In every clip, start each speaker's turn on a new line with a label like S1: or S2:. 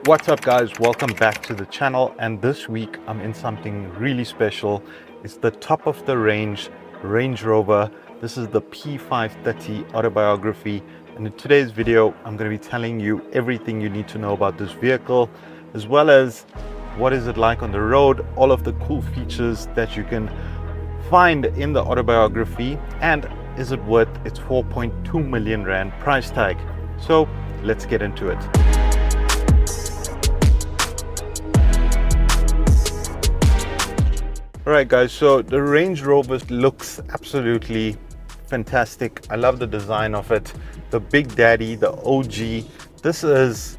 S1: What's up guys, welcome back to the channel, and this week I'm in something really special. It's the top of the range Range Rover. This is the P530 Autobiography, and in today's video I'm going to be telling you everything you need to know about this vehicle, as well as what is it like on the road, all of the cool features that you can find in the Autobiography, and is it worth its 4.2 million rand price tag. So let's get into it. Alright guys, so the Range Rover looks absolutely fantastic. I love the design of it. The Big Daddy, the OG. This is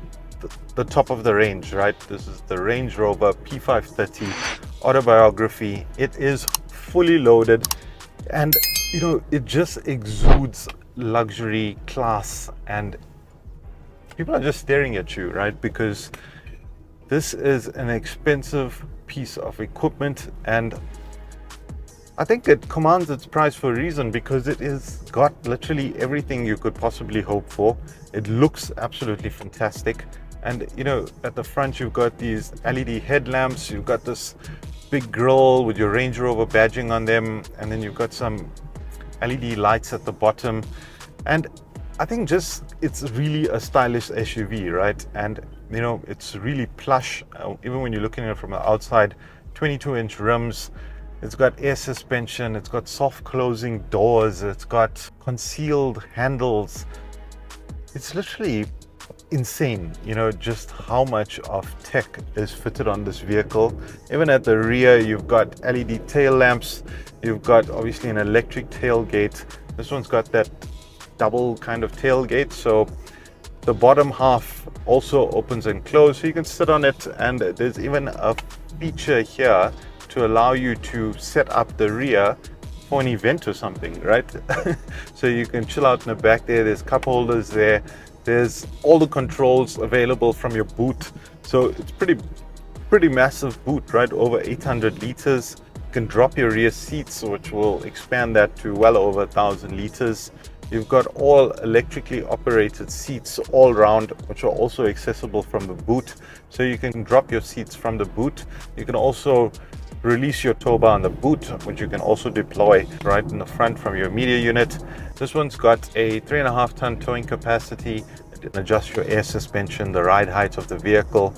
S1: the top of the range, right? This is the Range Rover P530 Autobiography. It is fully loaded, and you know, it just exudes luxury, class, and people are just staring at you, right? Because this is an expensive piece of equipment, and I think it commands its price for a reason, because it is got literally everything you could possibly hope for. It looks absolutely fantastic, and you know, at the front you've got these LED headlamps, you've got this big grille with your Range Rover badging on them, and then you've got some LED lights at the bottom, and I think just it's really a stylish SUV, right? And you know, it's really plush. Even when you're looking at it from the outside, 22-inch rims. It's got air suspension. It's got soft closing doors. It's got concealed handles. It's literally insane, you know, just how much of tech is fitted on this vehicle. Even at the rear, you've got LED tail lamps. You've got obviously an electric tailgate. This one's got that double kind of tailgate, so the bottom half also opens and closes, so you can sit on it. And there's even a feature here to allow you to set up the rear for an event or something, right? So you can chill out in the back there. There's cup holders there. There's all the controls available from your boot, so it's pretty massive boot, right? Over 800 liters. You can drop your rear seats, which will expand that to well over 1,000 liters. You've got all electrically operated seats all round, which are also accessible from the boot. So you can drop your seats from the boot. You can also release your tow bar on the boot, which you can also deploy right in the front from your media unit. This one's got a 3.5 ton towing capacity. You can adjust your air suspension, the ride height of the vehicle.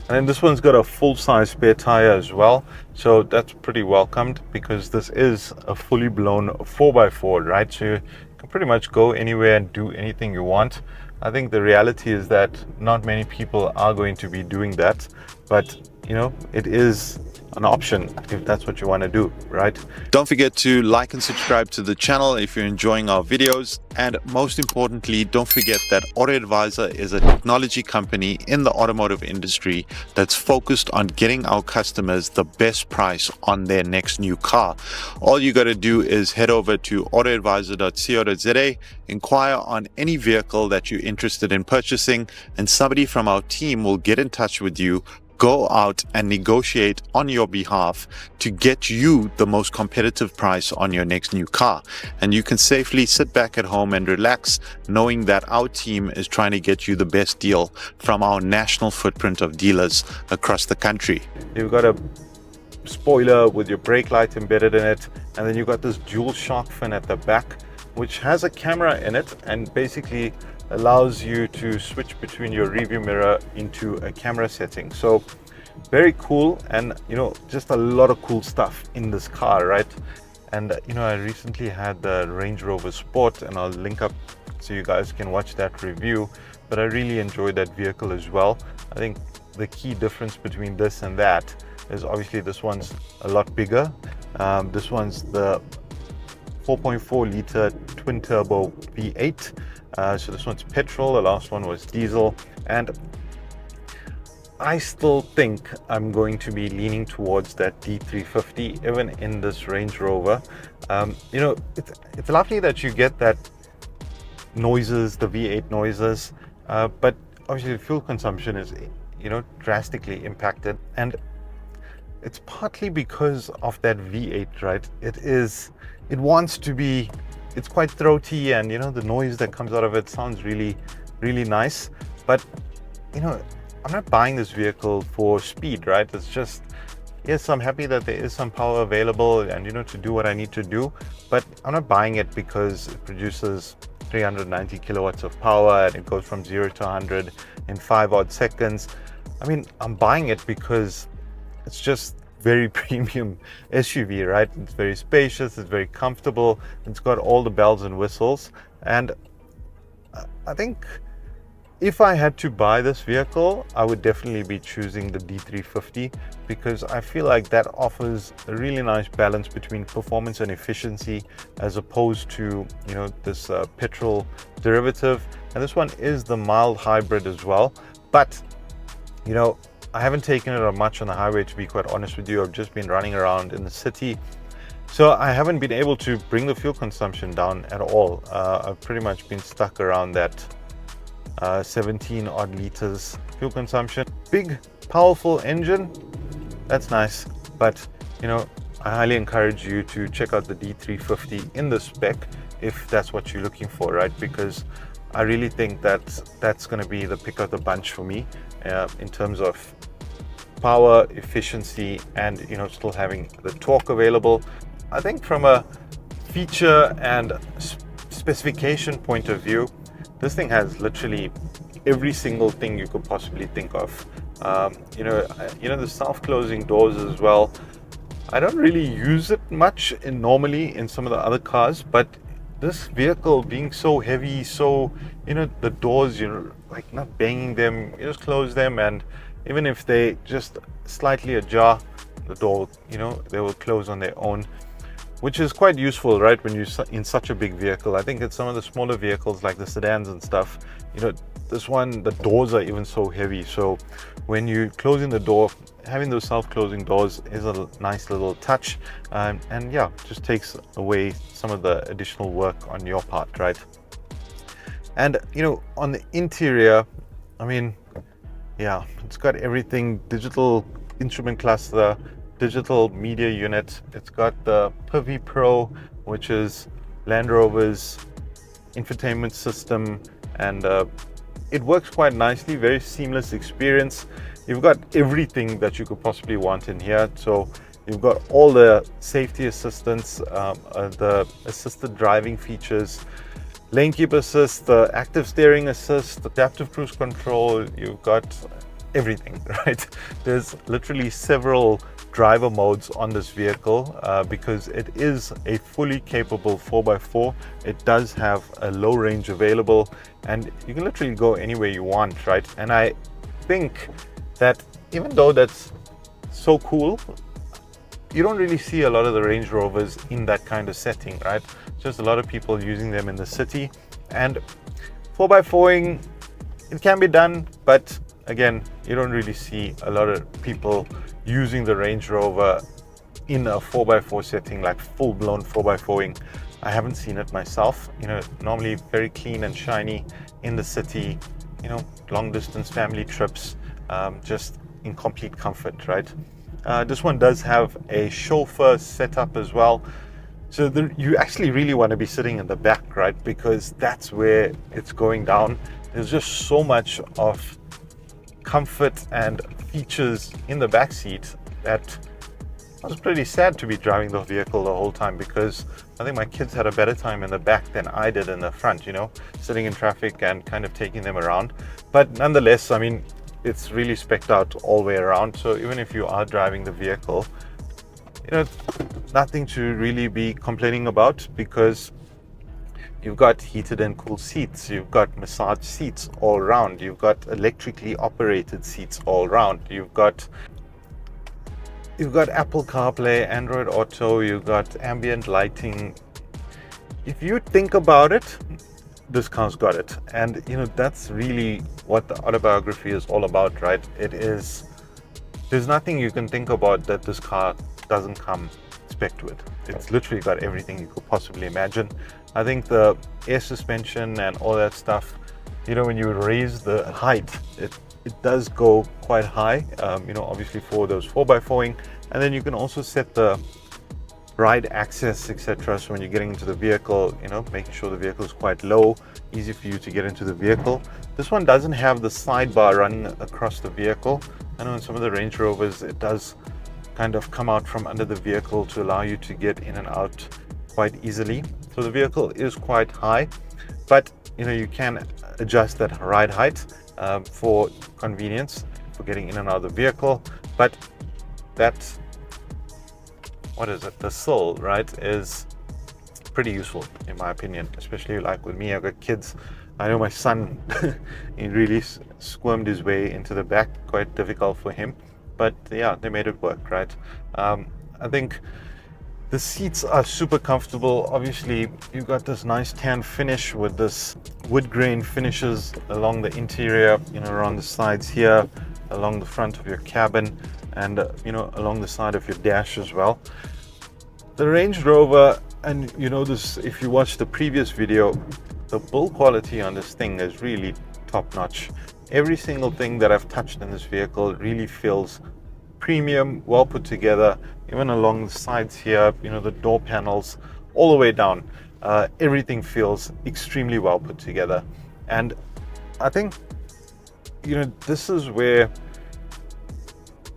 S1: And then this one's got a full-size spare tire as well, so that's pretty welcomed, because this is a fully blown 4x4, right? So you can pretty much go anywhere and do anything you want. I think the reality is that not many people are going to be doing that, but you know, it is an option if that's what you want to do, right? Don't forget to like and subscribe to the channel if you're enjoying our videos, and most importantly, don't forget that Auto Advisor is a technology company in the automotive industry that's focused on getting our customers the best price on their next new car. All you got to do is head over to autoadvisor.co.za, inquire on any vehicle that you're interested in purchasing, and somebody from our team will get in touch with you, go out and negotiate on your behalf to get you the most competitive price on your next new car. And you can safely sit back at home and relax, knowing that our team is trying to get you the best deal from our national footprint of dealers across the country. You've got a spoiler with your brake light embedded in it, and then you've got this dual shark fin at the back, which has a camera in it and basically allows you to switch between your rearview mirror into a camera setting. So very cool, and you know, just a lot of cool stuff in this car, right? And you know, I recently had the Range Rover Sport, and I'll link up so you guys can watch that review, but I really enjoyed that vehicle as well. I think the key difference between this and that is obviously this one's a lot bigger. This one's the 4.4 liter twin turbo V8. So this one's petrol, the last one was diesel, and I still think I'm going to be leaning towards that D350 even in this Range Rover. You know, it's lovely that you get that noises, the V8 noises, but obviously the fuel consumption is, you know, drastically impacted, and it's partly because of that V8, right? It wants to be, it's quite throaty, and you know, the noise that comes out of it sounds really nice, but you know, I'm not buying this vehicle for speed, right? It's just, yes, I'm happy that there is some power available and, to do what I need to do, but I'm not buying it because it produces 390 kilowatts of power and it goes from 0 to 100 in 5 odd seconds. I mean, I'm buying it because it's just very premium SUV, right? It's very spacious, it's very comfortable, it's got all the bells and whistles. And I think if I had to buy this vehicle, I would definitely be choosing the D350 because I feel like that offers a really nice balance between performance and efficiency as opposed to, this petrol derivative. And this one is the mild hybrid as well. But, I haven't taken it on much on the highway, to be quite honest with you. I've just been running around in the city. So I haven't been able to bring the fuel consumption down at all. I've pretty much been stuck around that 17 odd liters fuel consumption. Big, powerful engine, that's nice. But, I highly encourage you to check out the D350 in the spec if that's what you're looking for, right? Because I really think that that's going to be the pick of the bunch for me in terms of power, efficiency, and still having the torque available. I think from a feature and specification point of view, this thing has literally every single thing you could possibly think of. The self-closing doors as well. I don't really use it much normally in some of the other cars, but this vehicle being so heavy, so the doors, you're like not banging them, you just close them, and even if they just slightly ajar, the door, they will close on their own, which is quite useful, right, when you're in such a big vehicle. I think it's some of the smaller vehicles like the sedans and stuff, this one, the doors are even so heavy. So when you're closing the door, having those self-closing doors is a nice little touch. And yeah, just takes away some of the additional work on your part, right? And, on the interior, I mean, yeah, it's got everything: digital instrument cluster, digital media unit. It's got the Pivi Pro, which is Land Rover's infotainment system, and it works quite nicely. Very seamless experience. You've got everything that you could possibly want in here. So you've got all the safety assistance, the assisted driving features, lane keep assist, the active steering assist, adaptive cruise control. You've got everything, right? There's literally several driver modes on this vehicle because it is a fully capable 4x4. It does have a low range available, and you can literally go anywhere you want, right? And I think that even though that's so cool, you don't really see a lot of the Range Rovers in that kind of setting, right? Just a lot of people using them in the city, and 4x4ing, it can be done, but again, you don't really see a lot of people using the Range Rover in a 4x4 setting, like full-blown 4x4ing. I haven't seen it myself. Normally very clean and shiny in the city, long distance family trips, just in complete comfort, right? This one does have a chauffeur setup as well. So you actually really want to be sitting in the back, right? Because that's where it's going down. There's just so much of comfort and features in the back seat that I was pretty sad to be driving the vehicle the whole time, because I think my kids had a better time in the back than I did in the front, sitting in traffic and kind of taking them around. But nonetheless, I mean, it's really spec'd out all the way around. So even if you are driving the vehicle, nothing to really be complaining about, because you've got heated and cooled seats, you've got massage seats all around, you've got electrically operated seats all around, you've got Apple CarPlay, Android Auto, you've got ambient lighting. If you think about it, this car's got it. And that's really what the Autobiography is all about, right? There's nothing you can think about that this car doesn't come spec'd with. It's literally got everything you could possibly imagine. I think the air suspension and all that stuff, when you raise the height, it does go quite high, obviously for those 4x4ing. And then you can also set the ride access, etc. So when you're getting into the vehicle, making sure the vehicle is quite low, easy for you to get into the vehicle. This one doesn't have the sidebar running across the vehicle. I know in some of the Range Rovers it does kind of come out from under the vehicle to allow you to get in and out quite easily. So the vehicle is quite high, but you can adjust that ride height for convenience for getting in and out of the vehicle. But that, what is it, the sill, right, is pretty useful in my opinion, especially like with me. I've got kids. I know my son he really squirmed his way into the back, quite difficult for him, but yeah, they made it work, right? I think the seats are super comfortable. Obviously you've got this nice tan finish with this wood grain finishes along the interior, around the sides here, along the front of your cabin, and along the side of your dash as well. The Range Rover, and this if you watch the previous video, the build quality on this thing is really top notch. Every single thing that I've touched in this vehicle really feels premium, well put together, even along the sides here, the door panels all the way down. Everything feels extremely well put together. And I think this is where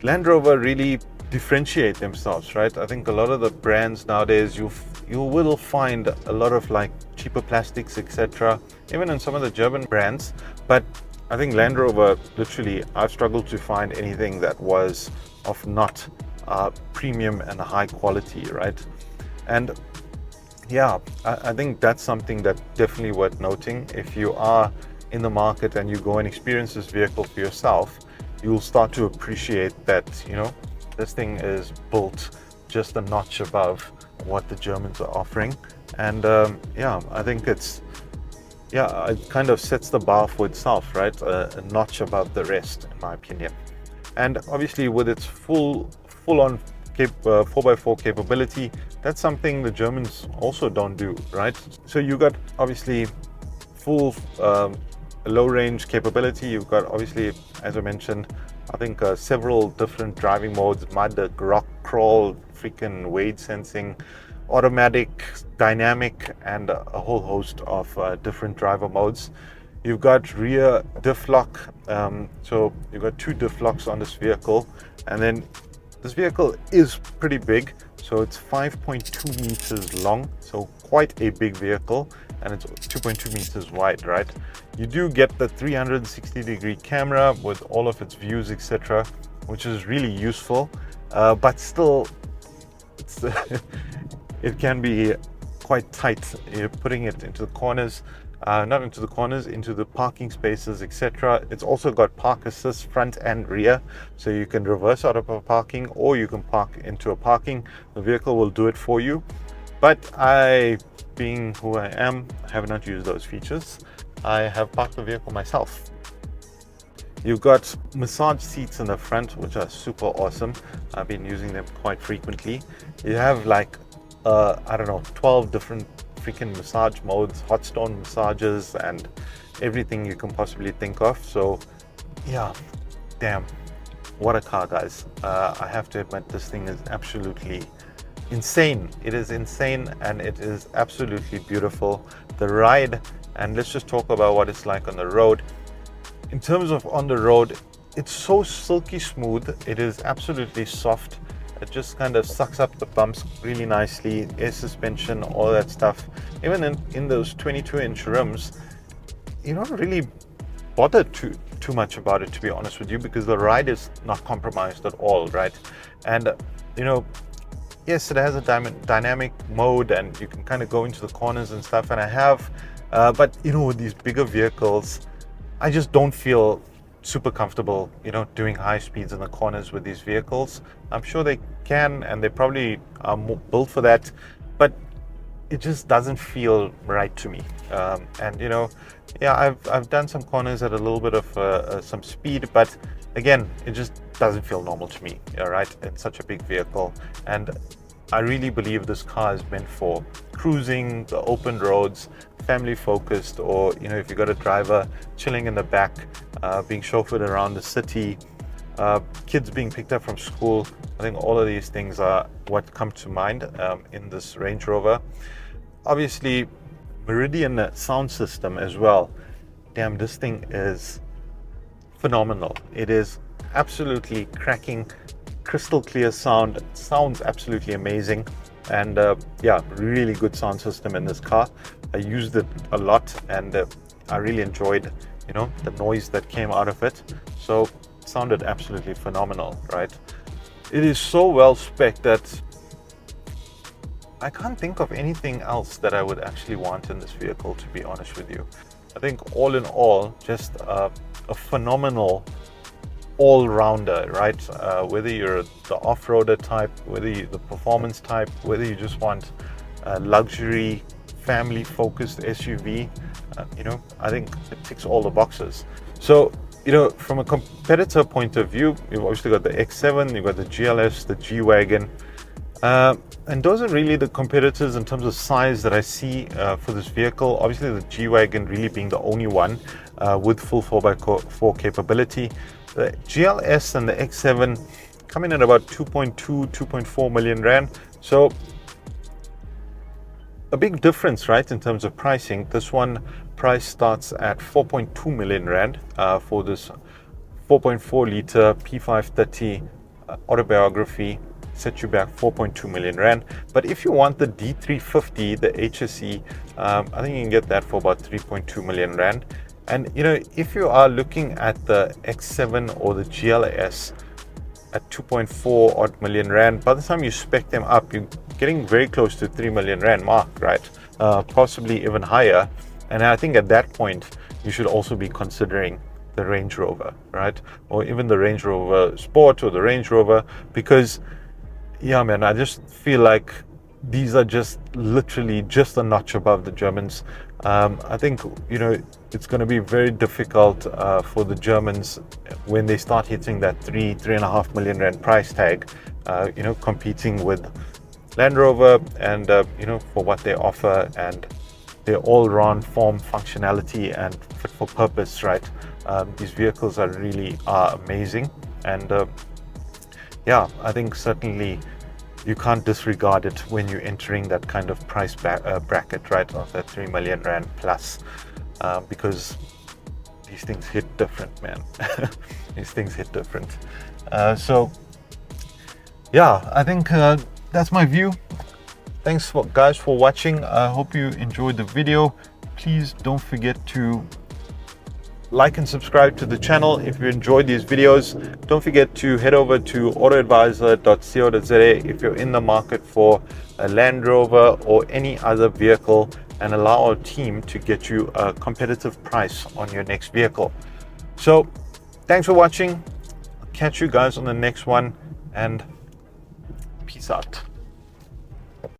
S1: Land Rover really differentiate themselves, right? I think a lot of the brands nowadays, you will find a lot of like cheaper plastics, etc., even in some of the German brands. But I think Land Rover, literally, I've struggled to find anything that was of not premium and high quality, right? And yeah, I think that's something that's definitely worth noting. If you are in the market and you go and experience this vehicle for yourself, you'll start to appreciate that, this thing is built just a notch above what the Germans are offering. And yeah, I think it kind of sets the bar for itself, right? A notch above the rest, in my opinion. And obviously with its full-on 4x4 capability, that's something the Germans also don't do, right? So you got obviously full low range capability. You've got obviously, as I mentioned, I think several different driving modes: mud, rock crawl, freaking wade sensing, automatic, dynamic, and a whole host of different driver modes. You've got rear diff lock, so you've got 2 diff locks on this vehicle, and then this vehicle is pretty big, so it's 5.2 meters long, so quite a big vehicle, and it's 2.2 meters wide, right? You do get the 360-degree camera with all of its views, etc., which is really useful, but still, it can be quite tight. You're putting it into the corners, not into the corners, into the parking spaces, etc. It's also got park assist front and rear, so you can reverse out of a parking or you can park into a parking. The vehicle will do it for you. But I, being who I am, have not used those features. I have parked the vehicle myself. You've got massage seats in the front, which are super awesome. I've been using them quite frequently. You have like, I don't know, 12 different freaking massage modes, hot stone massages, and everything you can possibly think of. So yeah, damn, what a car, guys. I have to admit, this thing is absolutely insane. It is insane, and it is absolutely beautiful. The ride, and let's just talk about what it's like on the road. In terms of on the road, it's so silky smooth. It is absolutely soft. It just kind of sucks up the bumps really nicely. Air suspension, all that stuff. Even in those 22-inch rims, you don't really bother too much about it, to be honest with you, because the ride is not compromised at all, right? And yes, it has a dynamic mode, and you can kind of go into the corners and stuff. And I have, but with these bigger vehicles, I just don't feel super comfortable, doing high speeds in the corners with these vehicles. I'm sure they can, and they probably are built for that, but it just doesn't feel right to me. And yeah, I've done some corners at a little bit of some speed, but again, it just doesn't feel normal to me. All right, it's such a big vehicle, and I really believe this car is meant for cruising, the open roads, family focused, or if you got a driver chilling in the back, being chauffeured around the city. kids being picked up from school. I think all of these things are what come to mind in this Range Rover. Obviously, Meridian sound system as well. Damn, this thing is phenomenal. It is absolutely cracking, crystal clear sound. It sounds absolutely amazing. And yeah, really good sound system in this car. I used it a lot, and I really enjoyed, the noise that came out of it. So it sounded absolutely phenomenal, right? It is so well spec'd that I can't think of anything else that I would actually want in this vehicle, to be honest with you. I think all in all, just a phenomenal all-rounder, right? Whether you're the off-roader type, whether you're the performance type, whether you just want a luxury, family-focused SUV, I think it ticks all the boxes. So, from a competitor point of view, you've obviously got the X7, you've got the GLS, the G-Wagon, and those are really the competitors in terms of size that I see for this vehicle. Obviously, the G-Wagon really being the only one with full 4x4 capability. The GLS and the X7 come in at about 2.4 million Rand. So a big difference, right, in terms of pricing. This one price starts at 4.2 million Rand for this 4.4 liter P530 Autobiography. Set you back 4.2 million Rand. But if you want the D350, the HSE, I think you can get that for about 3.2 million Rand. And if you are looking at the X7 or the GLS at 2.4 odd million Rand, by the time you spec them up, you're getting very close to 3 million Rand mark, right? Possibly even higher. And I think at that point, you should also be considering the Range Rover, right? Or even the Range Rover Sport or the Range Rover, because yeah, man, I just feel like these are just literally just a notch above the Germans. I think, it's going to be very difficult for the Germans when they start hitting that 3.5 million Rand price tag, competing with Land Rover and, for what they offer and their all-round form, functionality and fit for purpose, right? These vehicles are amazing. And yeah, I think certainly you can't disregard it when you're entering that kind of price bracket, right, of that 3 million Rand plus, because these things hit different, man. These things hit different. So yeah, I think that's my view. Thanks guys for watching. I hope you enjoyed the video. Please don't forget to like and subscribe to the channel if you enjoyed these videos. Don't forget to head over to autoadvisor.co.za if you're in the market for a Land Rover or any other vehicle, and allow our team to get you a competitive price on your next vehicle. So thanks for watching. I'll catch you guys on the next one, and peace out.